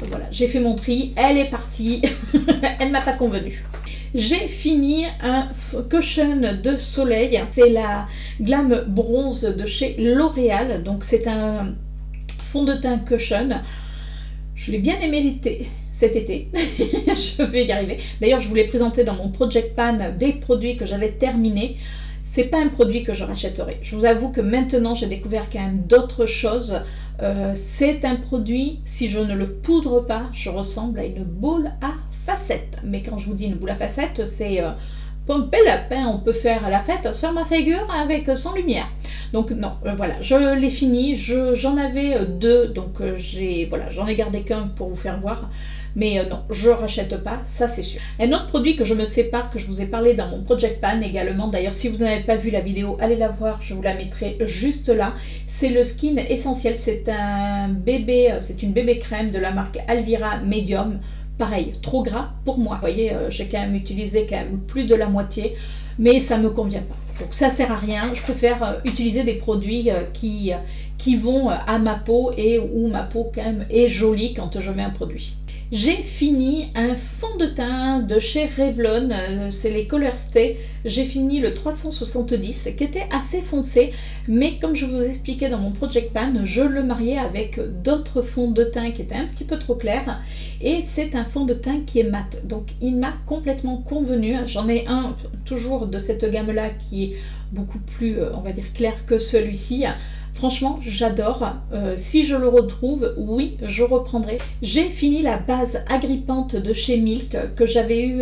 Speaker 1: Voilà, j'ai fait mon tri, elle est partie. Elle m'a pas convenu. J'ai fini un cushion de soleil, c'est la Glam Bronze de chez L'Oréal, donc c'est un fond de teint cushion. Je l'ai bien mérité cet été, je vais y arriver. D'ailleurs, je vous l'ai présenté dans mon Project Pan des produits que j'avais terminés. C'est pas un produit que je rachèterai. Je vous avoue que maintenant, j'ai découvert quand même d'autres choses. C'est un produit, si je ne le poudre pas, je ressemble à une boule à facettes. Mais quand je vous dis une boule à facettes, c'est Pompé lapin, on peut faire la fête sur ma figure avec sans lumière. Donc non, voilà, je l'ai fini. J'en avais deux, donc j'en ai gardé qu'un pour vous faire voir. Mais non, je rachète pas, ça c'est sûr. Un autre produit que je me sépare, que je vous ai parlé dans mon Project Pan également, d'ailleurs si vous n'avez pas vu la vidéo, allez la voir, je vous la mettrai juste là. C'est le Skin Essentiel, c'est une bébé crème de la marque Alvira Medium. Pareil, trop gras pour moi. Vous voyez, j'ai quand même utilisé plus de la moitié, mais ça ne me convient pas. Donc ça sert à rien, je préfère utiliser des produits qui vont à ma peau et où ma peau quand même est jolie quand je mets un produit. J'ai fini un fond de teint de chez Revlon, c'est les Color Stay. J'ai fini le 370 qui était assez foncé, mais comme je vous expliquais dans mon Project Pan, je le mariais avec d'autres fonds de teint qui étaient un petit peu trop clairs, et c'est un fond de teint qui est mat, donc il m'a complètement convenu. J'en ai un toujours de cette gamme là qui est beaucoup plus on va dire clair que celui-ci. Franchement, j'adore. Si je le retrouve, oui, je reprendrai. J'ai fini la base agrippante de chez Milk que j'avais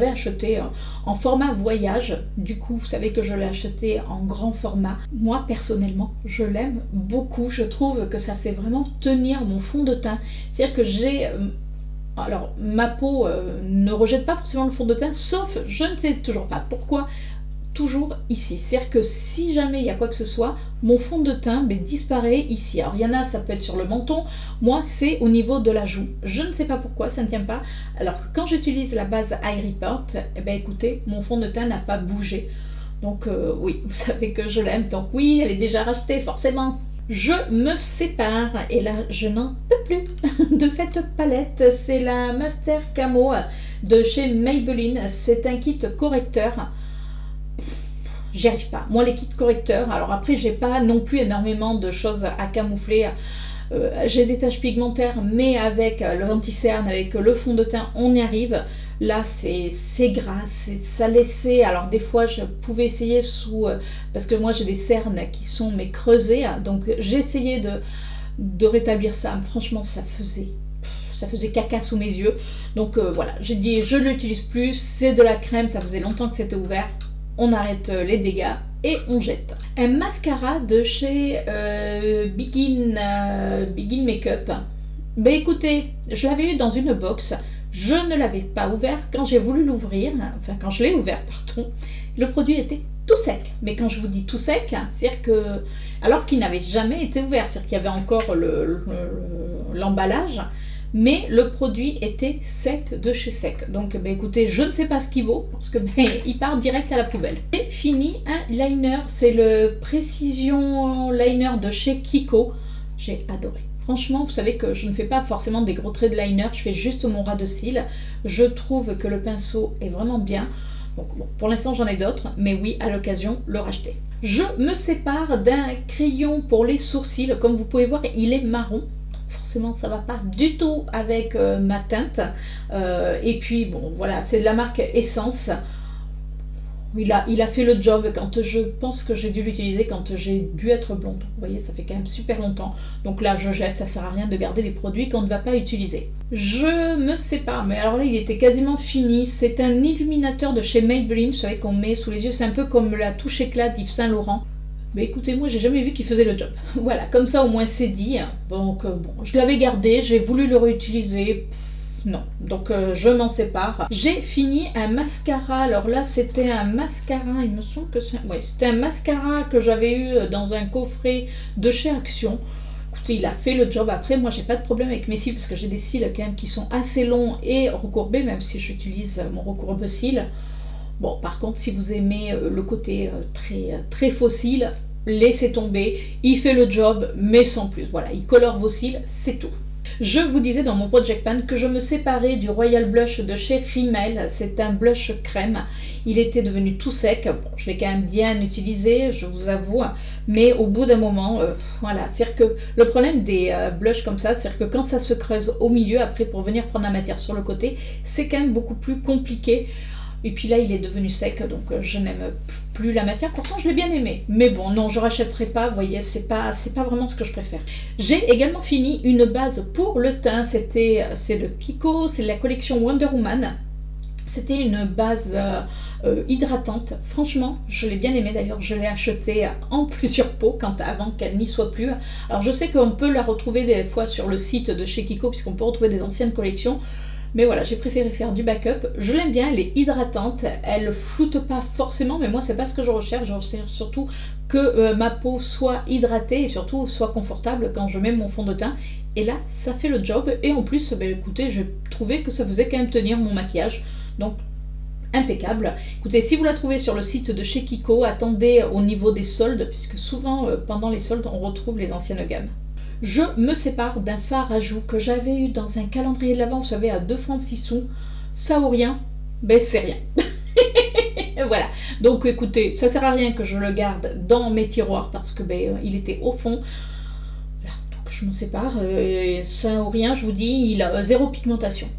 Speaker 1: acheté en format voyage. Du coup, vous savez que je l'ai acheté en grand format. Moi, personnellement, je l'aime beaucoup. Je trouve que ça fait vraiment tenir mon fond de teint. C'est-à-dire que alors, ma peau ne rejette pas forcément le fond de teint, sauf, je ne sais toujours pas pourquoi, toujours ici. C'est-à-dire que si jamais il y a quoi que ce soit, mon fond de teint disparaît ici. Alors il y en a, ça peut être sur le menton, moi c'est au niveau de la joue. Je ne sais pas pourquoi, ça ne tient pas. Alors quand j'utilise la base Eye Report, écoutez, mon fond de teint n'a pas bougé. Donc oui, vous savez que je l'aime, donc oui, elle est déjà rachetée, forcément. Je me sépare, et là je n'en peux plus de cette palette. C'est la Master Camo de chez Maybelline. C'est un kit correcteur. J'y arrive pas. Moi, les kits correcteurs, alors après, j'ai pas non plus énormément de choses à camoufler. J'ai des taches pigmentaires, mais avec le anti-cerne, avec le fond de teint, on y arrive. Là, c'est gras, ça laissait. Alors, des fois, je pouvais essayer parce que moi, j'ai des cernes qui sont creusées. Donc, j'ai essayé de rétablir ça. Franchement, ça faisait caca sous mes yeux. Donc, voilà, j'ai dit, je ne l'utilise plus. C'est de la crème, ça faisait longtemps que c'était ouvert. On arrête les dégâts et on jette. Un mascara de chez Begin Makeup. Écoutez, je l'avais eu dans une box, je ne l'avais pas ouvert. Quand j'ai voulu l'ouvrir, enfin quand je l'ai ouvert, pardon, le produit était tout sec. Mais quand je vous dis tout sec, c'est-à-dire que, alors qu'il n'avait jamais été ouvert, c'est-à-dire qu'il y avait encore l'emballage, mais le produit était sec de chez sec. Donc écoutez, je ne sais pas ce qu'il vaut, parce que il part direct à la poubelle. J'ai fini un liner, c'est le Precision Liner de chez Kiko. J'ai adoré. Franchement, vous savez que je ne fais pas forcément des gros traits de liner, je fais juste mon ras de cils. Je trouve que le pinceau est vraiment bien. Donc bon, pour l'instant j'en ai d'autres, mais oui, à l'occasion, le racheter. Je me sépare d'un crayon pour les sourcils. Comme vous pouvez voir, il est marron. Forcément ça va pas du tout avec ma teinte, et puis bon voilà, c'est de la marque Essence. Il a fait le job. Quand je pense que j'ai dû l'utiliser quand j'ai dû être blonde, vous voyez, ça fait quand même super longtemps. Donc là je jette, ça sert à rien de garder des produits qu'on ne va pas utiliser. Je me sépare, mais alors là il était quasiment fini. C'est un illuminateur de chez Maybelline, vous savez qu'on met sous les yeux, c'est un peu comme la touche éclat d'Yves Saint Laurent. Mais écoutez, moi j'ai jamais vu qu'il faisait le job. Voilà, comme ça au moins c'est dit. Donc bon, je l'avais gardé, j'ai voulu le réutiliser. Non, donc je m'en sépare. J'ai fini un mascara. Alors là c'était un mascara, il me semble que c'est... Ouais, c'était un mascara que j'avais eu dans un coffret de chez Action. Écoutez, il a fait le job. Après, moi j'ai pas de problème avec mes cils, parce que j'ai des cils quand même qui sont assez longs et recourbés, même si j'utilise mon recourbe-cils. Bon, par contre, si vous aimez le côté très faux cils, laissez tomber. Il fait le job, mais sans plus. Voilà, il colore vos cils, c'est tout. Je vous disais dans mon Project Pan que je me séparais du Royal Blush de chez Rimmel. C'est un blush crème. Il était devenu tout sec. Bon, je l'ai quand même bien utilisé, je vous avoue. Mais au bout d'un moment, voilà. C'est-à-dire que le problème des blushs comme ça, c'est-à-dire que quand ça se creuse au milieu, après pour venir prendre la matière sur le côté, c'est quand même beaucoup plus compliqué. Et puis là, il est devenu sec, donc je n'aime plus la matière. Pourtant, je l'ai bien aimé. Mais bon, non, je ne rachèterai pas. Vous voyez, c'est pas vraiment ce que je préfère. J'ai également fini une base pour le teint. C'est de Kiko, c'est la collection Wonder Woman. C'était une base hydratante. Franchement, je l'ai bien aimée. D'ailleurs, je l'ai achetée en plusieurs pots avant qu'elle n'y soit plus. Alors, je sais qu'on peut la retrouver des fois sur le site de chez Kiko, puisqu'on peut retrouver des anciennes collections. Mais voilà, j'ai préféré faire du backup. Je l'aime bien, elle est hydratante, elle floute pas forcément, mais moi c'est pas ce que je recherche. Je recherche surtout que ma peau soit hydratée et surtout soit confortable quand je mets mon fond de teint. Et là, ça fait le job. Et en plus, écoutez, j'ai trouvé que ça faisait quand même tenir mon maquillage. Donc, impeccable. Écoutez, si vous la trouvez sur le site de chez Kiko, attendez au niveau des soldes, puisque souvent, pendant les soldes, on retrouve les anciennes gammes. Je me sépare d'un fard à joues que j'avais eu dans un calendrier de l'Avent, vous savez, à 2 francs 6 sous. Ça ou rien, c'est rien. Voilà, donc écoutez, ça sert à rien que je le garde dans mes tiroirs parce que il était au fond. Voilà, donc je m'en sépare. Ça ou rien, je vous dis, il a 0 pigmentation.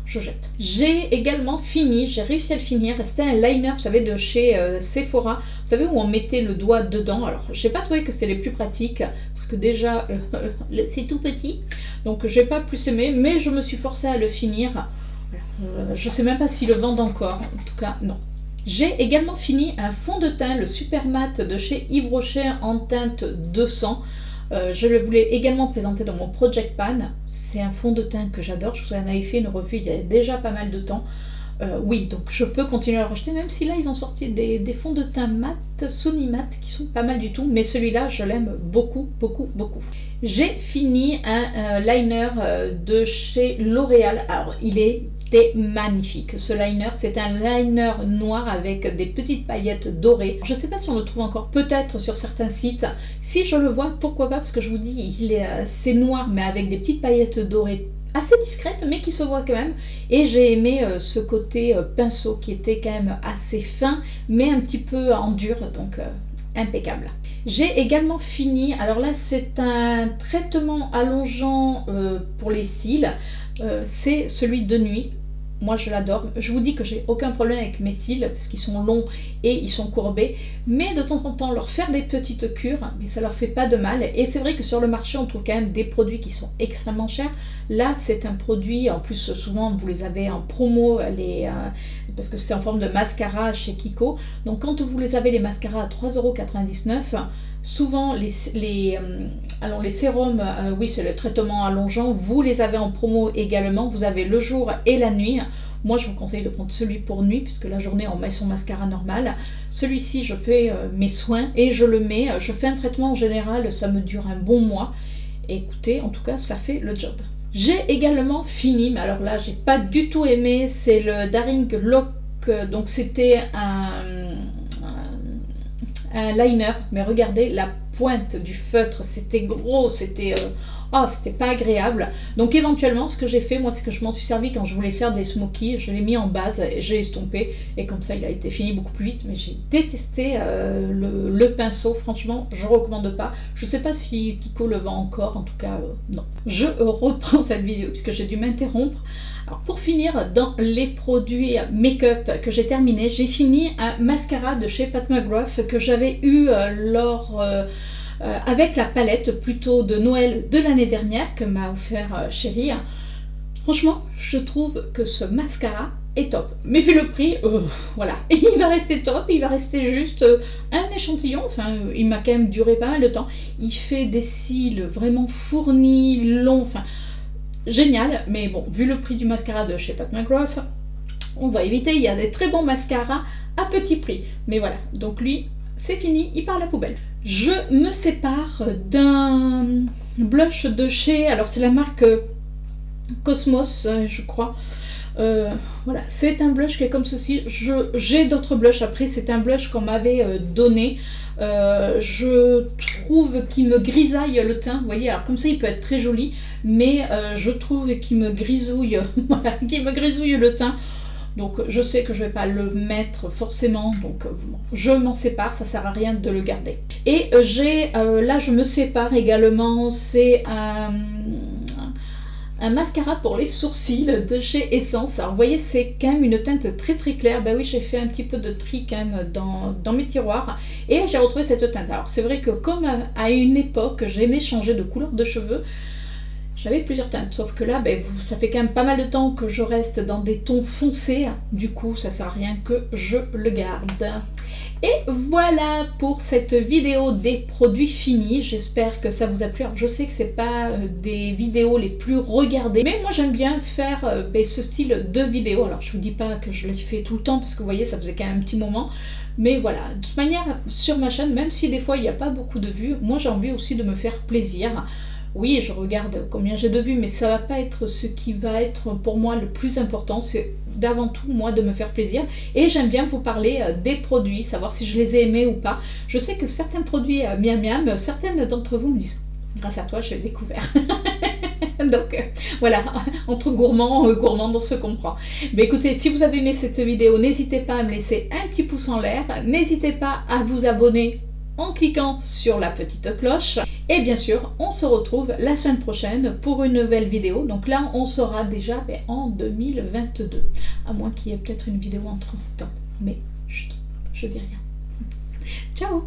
Speaker 1: Je jette. J'ai également fini, j'ai réussi à le finir. C'était un liner, vous savez, de chez Sephora. Vous savez, où on mettait le doigt dedans. Alors, j'ai pas trouvé que c'était les plus pratiques, parce que déjà, c'est tout petit. Donc, j'ai pas plus aimé, mais je me suis forcée à le finir. Je sais même pas s'ils le vendent encore. En tout cas, non. J'ai également fini un fond de teint, le Super Matte de chez Yves Rocher en teinte 200. Je le voulais également présenter dans mon Project Pan. C'est un fond de teint que j'adore. Je vous en avais fait une revue il y a déjà pas mal de temps. Oui, donc je peux continuer à le racheter, même si là ils ont sorti des fonds de teint mat, semi-mat, qui sont pas mal du tout. Mais celui-là, je l'aime beaucoup, beaucoup, beaucoup. J'ai fini un liner de chez L'Oréal. Alors, il était magnifique. Ce liner, c'est un liner noir avec des petites paillettes dorées. Je ne sais pas si on le trouve encore, peut-être sur certains sites. Si je le vois, pourquoi pas, parce que je vous dis, c'est noir, mais avec des petites paillettes dorées assez discrètes, mais qui se voient quand même. Et j'ai aimé ce côté pinceau qui était quand même assez fin, mais un petit peu en dur, donc impeccable. J'ai également fini, alors là c'est un traitement allongeant pour les cils, c'est celui de nuit. Moi je l'adore, je vous dis que j'ai aucun problème avec mes cils parce qu'ils sont longs et ils sont courbés, mais de temps en temps leur faire des petites cures, mais ça leur fait pas de mal. Et c'est vrai que sur le marché on trouve quand même des produits qui sont extrêmement chers. Là c'est un produit, en plus souvent vous les avez en promo, parce que c'est en forme de mascara chez Kiko. Donc quand vous les avez les mascaras à 3,99 €, souvent les sérums, oui c'est le traitement allongeant, vous les avez en promo également, vous avez le jour et la nuit. Moi je vous conseille de prendre celui pour nuit, puisque la journée on met son mascara normal. Celui-ci je fais mes soins et je le mets, je fais un traitement en général, ça me dure un bon mois. Et écoutez, en tout cas ça fait le job. J'ai également fini, mais alors là j'ai pas du tout aimé, c'est le Daring Lock, donc c'était un liner, mais regardez la pointe du feutre, c'était gros, c'était c'était pas agréable. Donc éventuellement ce que j'ai fait moi, c'est que je m'en suis servi quand je voulais faire des smokies, je l'ai mis en base et j'ai estompé, et comme ça il a été fini beaucoup plus vite. Mais j'ai détesté le pinceau, franchement je recommande pas. Je sais pas si Kiko le vend encore, en tout cas non. Je reprends cette vidéo puisque j'ai dû m'interrompre. Alors pour finir, dans les produits make-up que j'ai terminé, j'ai fini un mascara de chez Pat McGrath que j'avais eu avec la palette plutôt de Noël de l'année dernière que m'a offert Chérie. Franchement, je trouve que ce mascara est top. Mais vu le prix, voilà, il va rester top, il va rester juste un échantillon. Enfin, il m'a quand même duré pas mal de temps. Il fait des cils vraiment fournis, longs, enfin génial. Mais bon, vu le prix du mascara de chez Pat McGrath, on va éviter. Il y a des très bons mascaras à petit prix. Mais voilà, donc lui, c'est fini, il part à la poubelle. Je me sépare d'un blush de chez, alors c'est la marque Cosmos, je crois. Voilà, c'est un blush qui est comme ceci. J'ai d'autres blushs après, c'est un blush qu'on m'avait donné. Je trouve qu'il me grisaille le teint, vous voyez, alors comme ça il peut être très joli, mais je trouve qu'il me grisouille, voilà, qu'il me grisouille le teint. Donc je sais que je ne vais pas le mettre forcément, donc je m'en sépare, ça sert à rien de le garder. Et là je me sépare également, c'est un mascara pour les sourcils de chez Essence. Alors vous voyez, c'est quand même une teinte très très claire. Ben oui, j'ai fait un petit peu de tri quand même dans mes tiroirs et j'ai retrouvé cette teinte. Alors c'est vrai que comme à une époque j'aimais changer de couleur de cheveux, j'avais plusieurs teintes, sauf que là, ben, ça fait quand même pas mal de temps que je reste dans des tons foncés, du coup ça sert à rien que je le garde. Et voilà pour cette vidéo des produits finis, j'espère que ça vous a plu. Alors, je sais que c'est pas des vidéos les plus regardées, mais moi j'aime bien faire ce style de vidéo. Alors je vous dis pas que je le fais tout le temps, parce que vous voyez ça faisait quand même un petit moment, mais voilà, de toute manière sur ma chaîne, même si des fois il n'y a pas beaucoup de vues, moi j'ai envie aussi de me faire plaisir. Oui, je regarde combien j'ai de vues, mais ça va pas être ce qui va être pour moi le plus important. C'est d'avant tout moi de me faire plaisir. Et j'aime bien vous parler des produits, savoir si je les ai aimés ou pas. Je sais que certains produits miam miam, certaines d'entre vous me disent grâce à toi je l'ai découvert. Donc voilà, entre gourmands, gourmands on se comprend. Mais écoutez, si vous avez aimé cette vidéo, n'hésitez pas à me laisser un petit pouce en l'air. N'hésitez pas à vous abonner en cliquant sur la petite cloche. Et bien sûr, on se retrouve la semaine prochaine pour une nouvelle vidéo. Donc là, on sera déjà en 2022. À moins qu'il y ait peut-être une vidéo entre temps. Mais chut, je dis rien. Ciao!